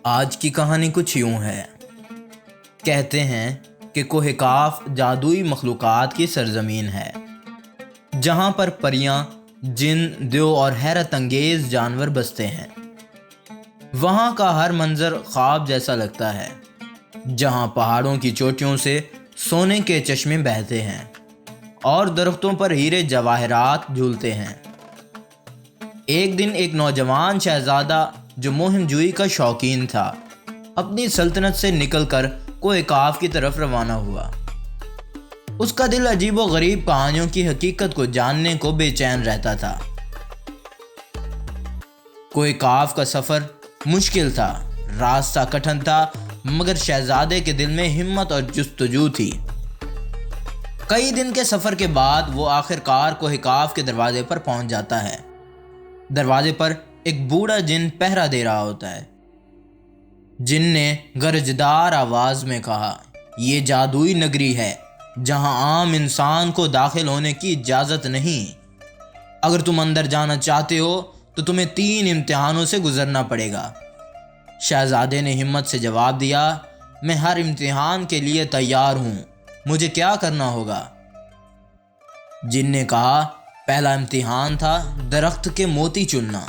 آج کی کہانی کچھ یوں ہے۔ کہتے ہیں کہ کوہ کاف جادوئی مخلوقات کی سرزمین ہے، جہاں پر پریاں، جن، دیو اور حیرت انگیز جانور بستے ہیں۔ وہاں کا ہر منظر خواب جیسا لگتا ہے، جہاں پہاڑوں کی چوٹیوں سے سونے کے چشمے بہتے ہیں اور درختوں پر ہیرے جواہرات جھولتے ہیں۔ ایک دن ایک نوجوان شہزادہ جو موہن جوئی کا شوقین تھا، اپنی سلطنت سے نکل کر کوہ کاف کی طرف روانہ ہوا۔ اس کا دل عجیب و غریب کہانیوں کی حقیقت کو جاننے کو بے چین رہتا تھا۔ کوہ کاف کا سفر مشکل تھا، راستہ کٹھن تھا، مگر شہزادے کے دل میں ہمت اور جستجو تھی۔ کئی دن کے سفر کے بعد وہ آخرکار کوہ کاف کے دروازے پر پہنچ جاتا ہے۔ دروازے پر ایک بوڑھا جن پہرا دے رہا ہوتا ہے۔ جن نے گرجدار آواز میں کہا، یہ جادوئی نگری ہے جہاں عام انسان کو داخل ہونے کی اجازت نہیں۔ اگر تم اندر جانا چاہتے ہو تو تمہیں 3 امتحانوں سے گزرنا پڑے گا۔ شہزادے نے ہمت سے جواب دیا، میں ہر امتحان کے لیے تیار ہوں، مجھے کیا کرنا ہوگا؟ جن نے کہا، پہلا امتحان تھا درخت کے موتی چننا۔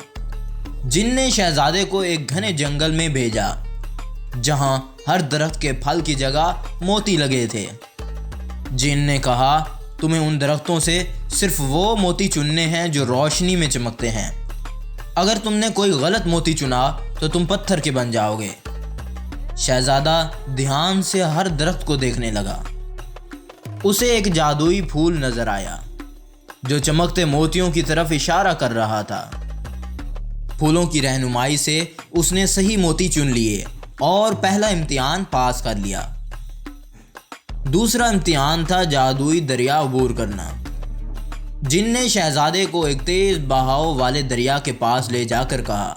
جن نے شہزادے کو ایک گھنے جنگل میں بھیجا، جہاں ہر درخت کے پھل کی جگہ موتی لگے تھے۔ جن نے کہا، تمہیں ان درختوں سے صرف وہ موتی چننے ہیں جو روشنی میں چمکتے ہیں۔ اگر تم نے کوئی غلط موتی چنا تو تم پتھر کے بن جاؤ گے۔ شہزادہ دھیان سے ہر درخت کو دیکھنے لگا۔ اسے ایک جادوئی پھول نظر آیا جو چمکتے موتیوں کی طرف اشارہ کر رہا تھا۔ پھولوں کی رہنمائی سے اس نے صحیح موتی چن لیے اور پہلا امتحان پاس کر لیا۔ دوسرا امتحان تھا جادوئی دریا عبور کرنا۔ جن نے شہزادے کو ایک تیز بہاؤ والے دریا کے پاس لے جا کر کہا،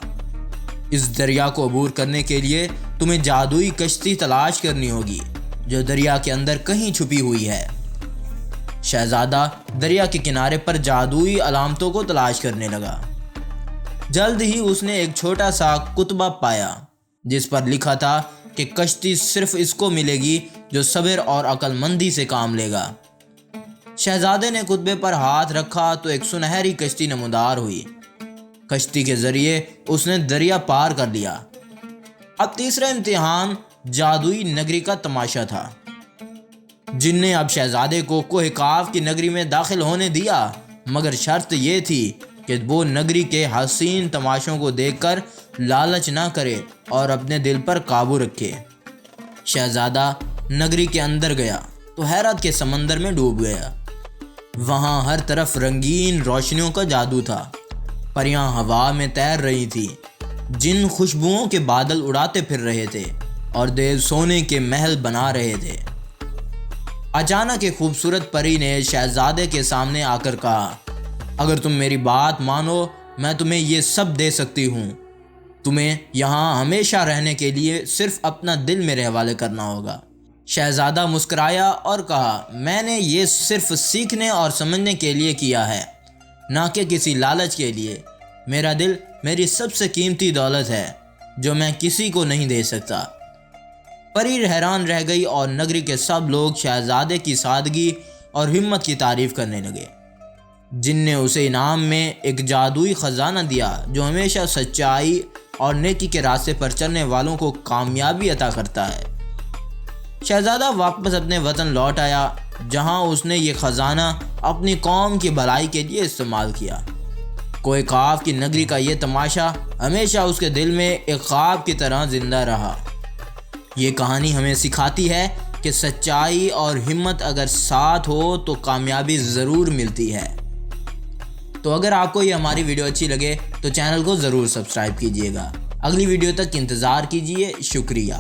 اس دریا کو عبور کرنے کے لیے تمہیں جادوئی کشتی تلاش کرنی ہوگی جو دریا کے اندر کہیں چھپی ہوئی ہے۔ شہزادہ دریا کے کنارے پر جادوئی علامتوں کو تلاش کرنے لگا۔ جلد ہی اس نے ایک چھوٹا سا کتبہ پایا جس پر لکھا تھا کہ کشتی صرف اس کو ملے گی جو صبر اور عقل مندی سے کام لے گا۔ شہزادے نے کتبے پر ہاتھ رکھا تو ایک سنہری کشتی نمودار ہوئی۔ کشتی کے ذریعے اس نے دریا پار کر لیا۔ اب تیسرا امتحان جادوئی نگری کا تماشا تھا۔ جن نے اب شہزادے کو کوہ کاف کی نگری میں داخل ہونے دیا، مگر شرط یہ تھی کہ وہ نگری کے حسین تماشوں کو دیکھ کر لالچ نہ کرے اور اپنے دل پر قابو رکھے۔ شہزادہ نگری کے اندر گیا تو حیرت کے سمندر میں ڈوب گیا۔ وہاں ہر طرف رنگین روشنیوں کا جادو تھا، پریاں ہوا میں تیر رہی تھی، جن خوشبوؤں کے بادل اڑاتے پھر رہے تھے اور دیو سونے کے محل بنا رہے تھے۔ اچانک ایک خوبصورت پری نے شہزادے کے سامنے آ کر کہا، اگر تم میری بات مانو میں تمہیں یہ سب دے سکتی ہوں۔ تمہیں یہاں ہمیشہ رہنے کے لیے صرف اپنا دل میرے حوالے کرنا ہوگا۔ شہزادہ مسکرایا اور کہا، میں نے یہ صرف سیکھنے اور سمجھنے کے لیے کیا ہے، نہ کہ کسی لالچ کے لیے۔ میرا دل میری سب سے قیمتی دولت ہے جو میں کسی کو نہیں دے سکتا۔ پری حیران رہ گئی اور نگری کے سب لوگ شہزادے کی سادگی اور ہمت کی تعریف کرنے لگے۔ جن نے اسے انعام میں ایک جادوئی خزانہ دیا جو ہمیشہ سچائی اور نیکی کے راستے پر چلنے والوں کو کامیابی عطا کرتا ہے۔ شہزادہ واپس اپنے وطن لوٹ آیا، جہاں اس نے یہ خزانہ اپنی قوم کی بھلائی کے لیے استعمال کیا۔ کوہ کاف کی نگری کا یہ تماشا ہمیشہ اس کے دل میں ایک خواب کی طرح زندہ رہا۔ یہ کہانی ہمیں سکھاتی ہے کہ سچائی اور ہمت اگر ساتھ ہو تو کامیابی ضرور ملتی ہے۔ تو اگر آپ کو یہ ہماری ویڈیو اچھی لگے تو چینل کو ضرور سبسکرائب کیجیے گا۔ اگلی ویڈیو تک انتظار کیجیے۔ شکریہ۔